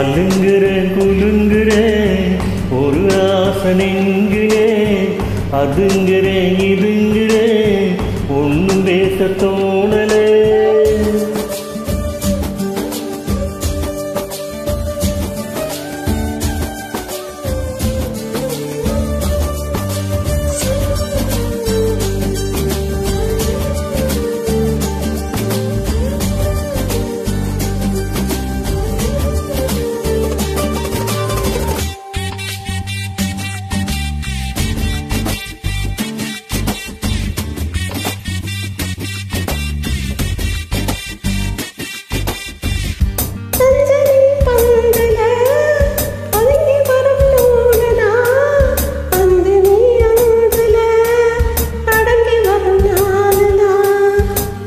அலுங்குறேன் குலுங்குறேன் ஒரு ஆசை நெங்குறேன் அதுங்குறேன் இதுங்குறேன் ஒன்னும் பேச தோணலே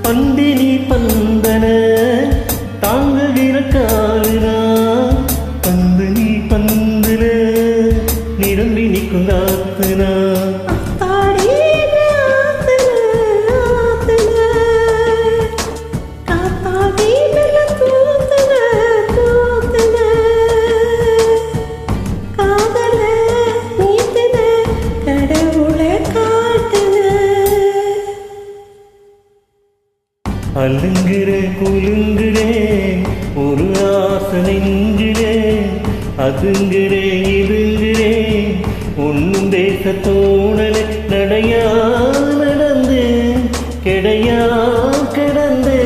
பந்தினி பந்தன தாங்குகிற காலுனா பந்து நீ பந்துல நிரம்பி நிற்கும் காத்துனா அலுங்குறேன் குலுங்குறேன் ஒரு ஆசை நெஞ்சுறேன் அதுங்குறேன் இதுங்குறேன் ஒன்னும் பேச தோணலை நடையா நடந்து கிடையா கிடந்து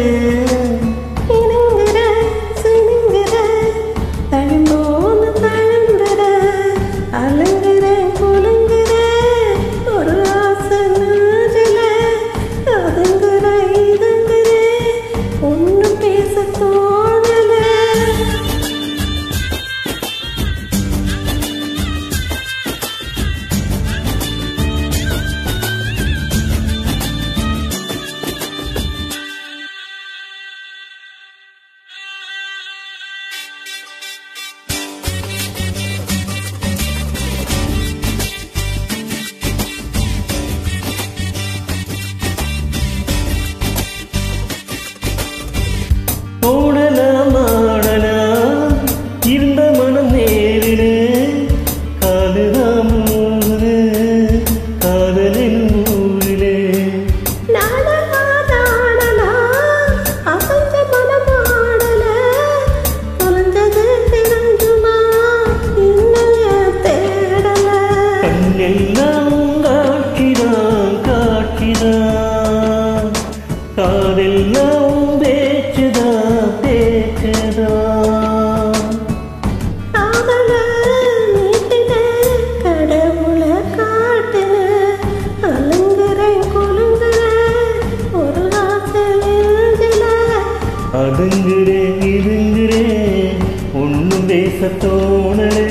ஓடலாம் ஆடலாம் இருந்த மனம் நேரிலே காதுதான் ஊரு காதலின் ஊரிலே கண்ணெல்லாம் காட்சிதான் காட்சிதான் காதெல்லாம் அதுங்குறேன் இதுங்குறேன் ஒன்னும் பேச தோணலே